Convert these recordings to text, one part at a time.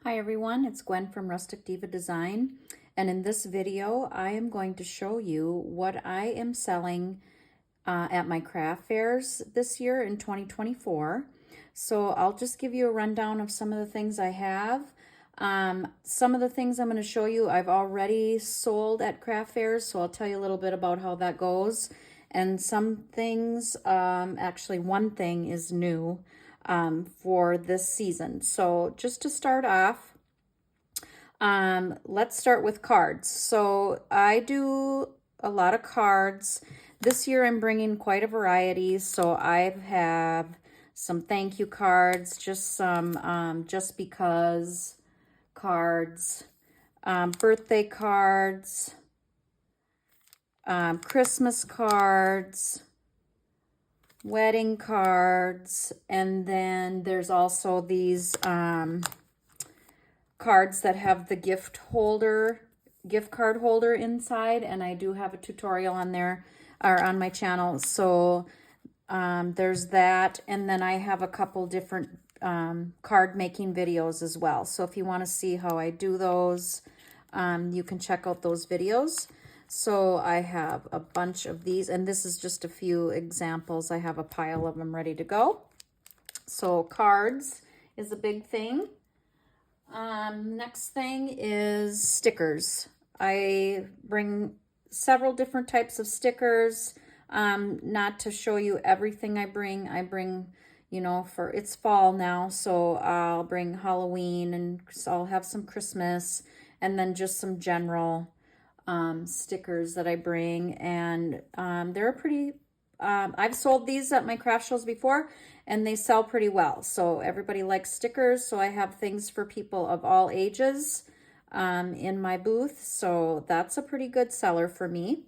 Hi everyone, it's Gwen from Rustic Diva Design, and in this video I am going to show you what I am selling at my craft fairs this year in 2024. So I'll just give you a rundown of some of the things I have. Some of the things I'm going to show you I've already sold at craft fairs, so I'll tell you a little bit about how that goes. And some things, actually one thing is new for this season. So just to start off, let's start with cards. So I do a lot of cards. This year I'm bringing quite a variety. So I have some thank you cards, just some just because cards, birthday cards, Christmas cards, wedding cards, and then there's also these cards that have the gift card holder inside, and I do have a tutorial on there or on my channel. So there's that, and then I have a couple different card making videos as well. So if you want to see how I do those, you can check out those videos. So I have a bunch of these, and this is just a few examples. I have a pile of them ready to go. So cards is a big thing. Next thing is stickers. I bring several different types of stickers. Not to show you everything I bring, you know, for it's fall now, so I'll bring Halloween, and so I'll have some Christmas, and then just some general stickers that I bring. And they're pretty, I've sold these at my craft shows before, and they sell pretty well. So everybody likes stickers, so I have things for people of all ages in my booth. So that's a pretty good seller for me.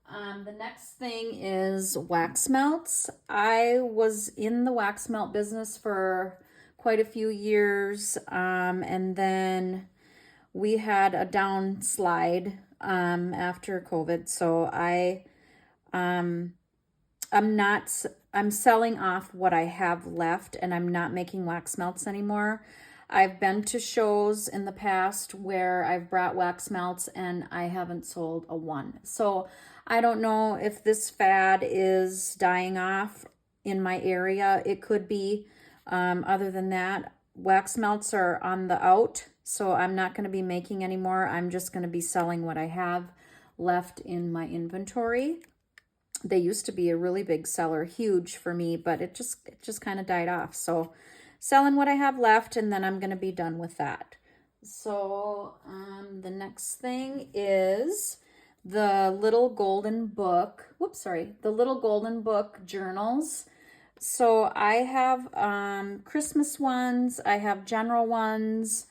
The next thing is wax melts. I was in the wax melt business for quite a few years, and then we had a downslide after COVID. So I'm selling off what I have left, and I'm not making wax melts anymore. I've been to shows in the past where I've brought wax melts and I haven't sold a one. So I don't know if this fad is dying off in my area. It could be. Other than that, wax melts are on the out, so I'm not going to be making anymore. I'm just going to be selling what I have left in my inventory. They used to be a really big seller, huge for me, but it just kind of died off. So selling what I have left, and then I'm going to be done with that. So the next thing is the little golden book. The little golden book journals. So I have Christmas ones, I have general ones,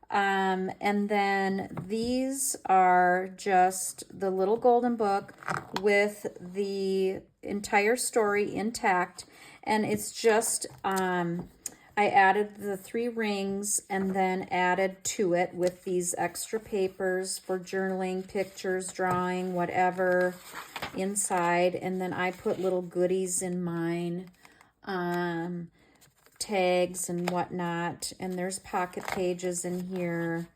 and then these are just the little golden book with the entire story intact. And it's just, I added the 3 rings and then added to it with these extra papers for journaling, pictures, drawing, whatever inside. And then I put little goodies in mine, tags and whatnot, and there's pocket pages in here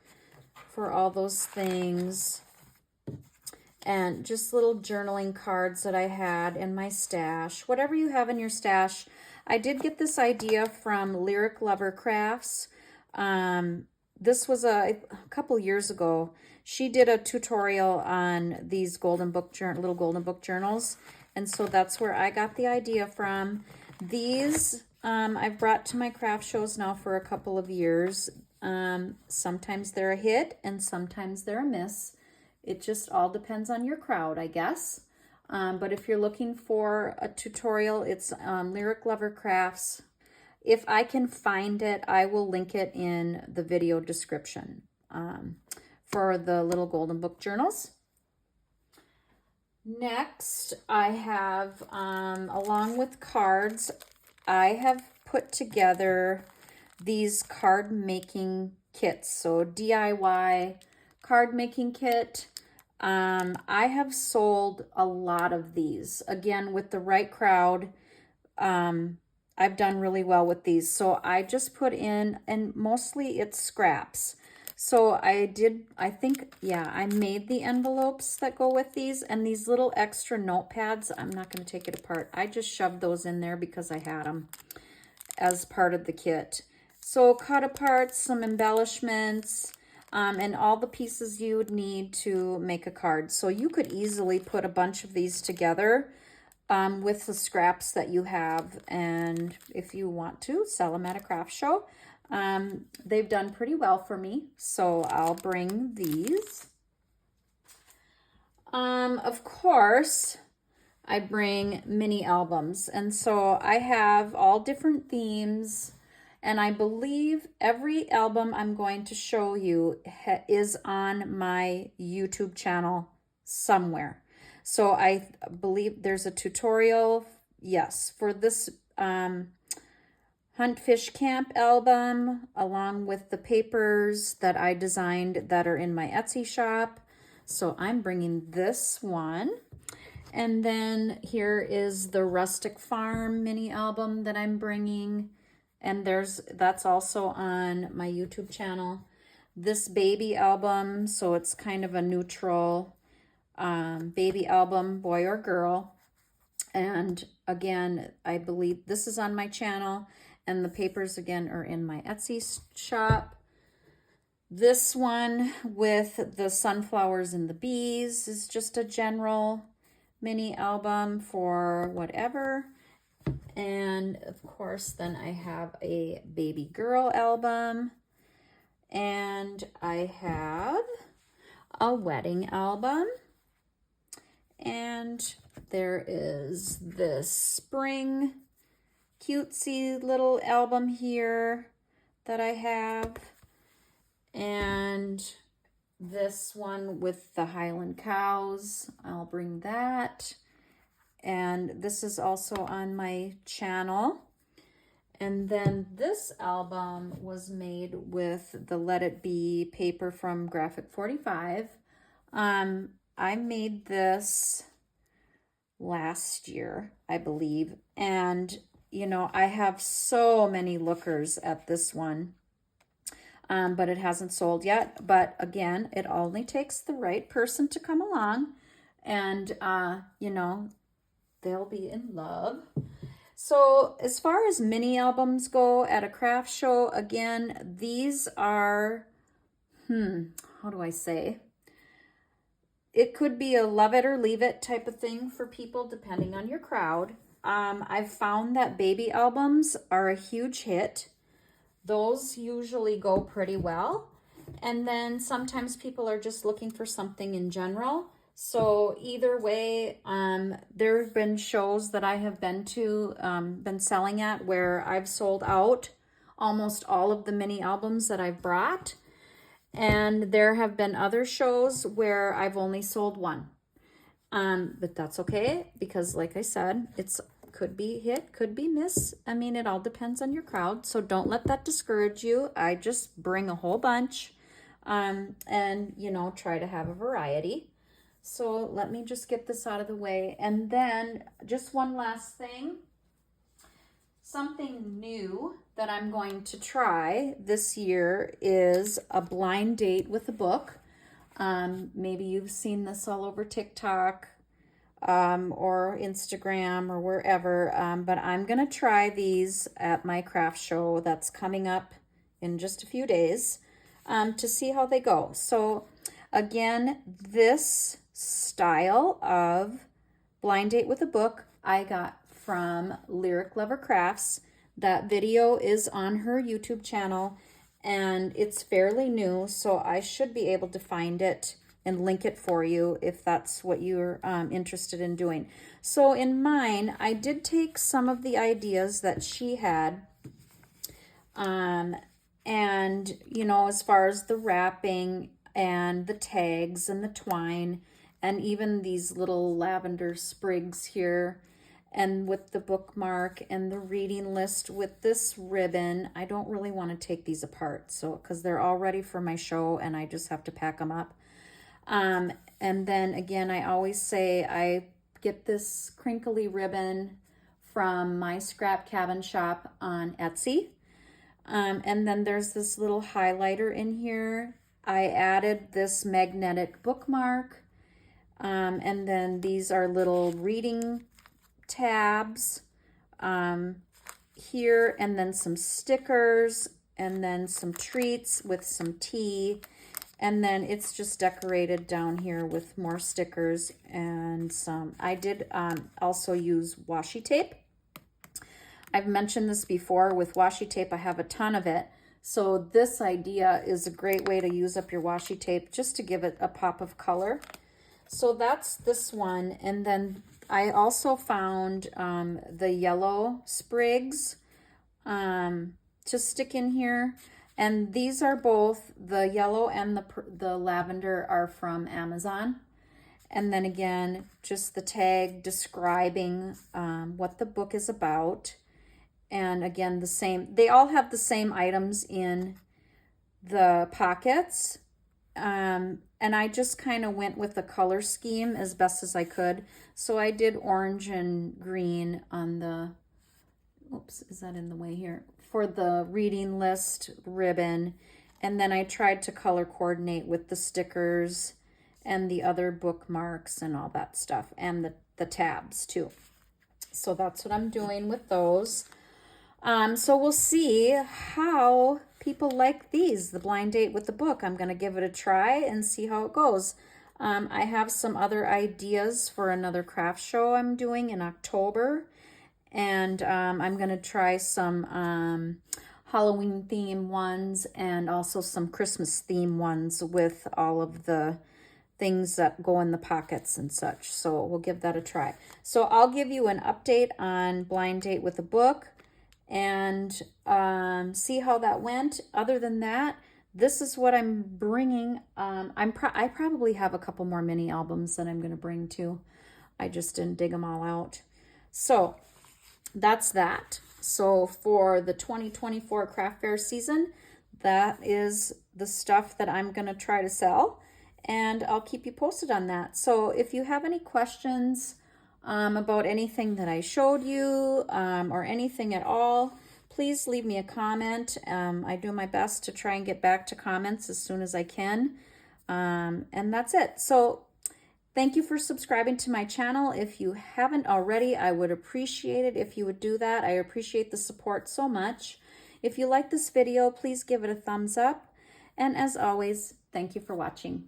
for all those things, and just little journaling cards that I had in my stash. Whatever you have in your stash. I did get this idea from Lyric Lover Crafts. This was a couple years ago. She did a tutorial on these little golden book journals, and so that's where I got the idea from. These I've brought to my craft shows now for a couple of years. Sometimes they're a hit and sometimes they're a miss. It just all depends on your crowd, I guess. But if you're looking for a tutorial, it's Lyric Lover Crafts. If I can find it, I will link it in the video description for the little golden book journals. Next, I have, along with cards, I have put together these card making kits. So DIY card making kit. I have sold a lot of these. Again, with the right crowd, I've done really well with these. So I just put in, and mostly it's scraps. So I think, yeah, I made the envelopes that go with these, and these little extra notepads, I'm not going to take it apart. I just shoved those in there because I had them as part of the kit. So cut apart some embellishments, and all the pieces you would need to make a card. So you could easily put a bunch of these together with the scraps that you have, and if you want to sell them at a craft show. They've done pretty well for me, so I'll bring these. Of course, I bring mini albums, and so I have all different themes, and I believe every album I'm going to show you is on my YouTube channel somewhere. So I believe there's a tutorial, yes, for this Hunt Fish Camp album, along with the papers that I designed that are in my Etsy shop. So I'm bringing this one. And then here is the Rustic Farm mini album that I'm bringing. And that's also on my YouTube channel. This baby album, so it's kind of a neutral baby album, boy or girl. And again, I believe this is on my channel, and the papers again are in my Etsy shop. This one with the sunflowers and the bees is just a general mini album for whatever. And of course, then I have a baby girl album, and I have a wedding album, and there is this spring cutesy little album here that I have, and this one with the Highland cows, I'll bring that. And this is also on my channel. And then this album was made with the Let It Be paper from Graphic 45. I made this last year, I believe. And, you know, I have so many lookers at this one, but it hasn't sold yet. But again, it only takes the right person to come along, and, you know, they'll be in love. So as far as mini albums go at a craft show, again, these are, how do I say? It could be a love it or leave it type of thing for people, depending on your crowd. I've found that baby albums are a huge hit. Those usually go pretty well. And then sometimes people are just looking for something in general. So either way, there have been shows that I have been to, been selling at, where I've sold out almost all of the mini albums that I've brought. And there have been other shows where I've only sold one. But that's okay, because like I said, it's could be hit, could be miss. I mean, it all depends on your crowd. So don't let that discourage you. I just bring a whole bunch, and, you know, try to have a variety. So let me just get this out of the way. And then just one last thing. Something new that I'm going to try this year is a blind date with a book. Maybe you've seen this all over TikTok or Instagram or wherever, but I'm going to try these at my craft show that's coming up in just a few days, to see how they go. So again, this style of blind date with a book I got from Lyric Lover Crafts. That video is on her YouTube channel, and it's fairly new, so I should be able to find it and link it for you if that's what you're interested in doing. So in mine, I did take some of the ideas that she had, and, you know, as far as the wrapping and the tags and the twine, and even these little lavender sprigs here, and with the bookmark and the reading list with this ribbon. I don't really want to take these apart, so because they're all ready for my show and I just have to pack them up. And then again, I always say I get this crinkly ribbon from my scrap cabin shop on Etsy. And then there's this little highlighter in here. I added this magnetic bookmark. And then these are little reading tabs here, and then some stickers, and then some treats with some tea. And then it's just decorated down here with more stickers and some. I did also use washi tape. I've mentioned this before. With washi tape, I have a ton of it. So this idea is a great way to use up your washi tape just to give it a pop of color. So that's this one. And then I also found the yellow sprigs to stick in here. And these are both, the yellow and the lavender are from Amazon. And then again, just the tag describing what the book is about. And again, the same, they all have the same items in the pockets. And I just kind of went with the color scheme as best as I could. So I did orange and green on the, oops, is that in the way here? For the reading list ribbon. And then I tried to color coordinate with the stickers and the other bookmarks and all that stuff. And the tabs too. So that's what I'm doing with those. So we'll see how people like these, the blind date with the book. I'm going to give it a try and see how it goes. I have some other ideas for another craft show I'm doing in October. And I'm going to try some Halloween theme ones and also some Christmas theme ones with all of the things that go in the pockets and such. So we'll give that a try. So I'll give you an update on blind date with the book and see how that went. Other than that, this is what I'm bringing. I probably have a couple more mini albums that I'm going to bring too. I just didn't dig them all out. So that's that. So for the 2024 craft fair season, that is the stuff that I'm going to try to sell, and I'll keep you posted on that. So if you have any questions about anything that I showed you or anything at all, please leave me a comment. I do my best to try and get back to comments as soon as I can. And that's it. So thank you for subscribing to my channel. If you haven't already, I would appreciate it if you would do that. I appreciate the support so much. If you like this video, please give it a thumbs up. And as always, thank you for watching.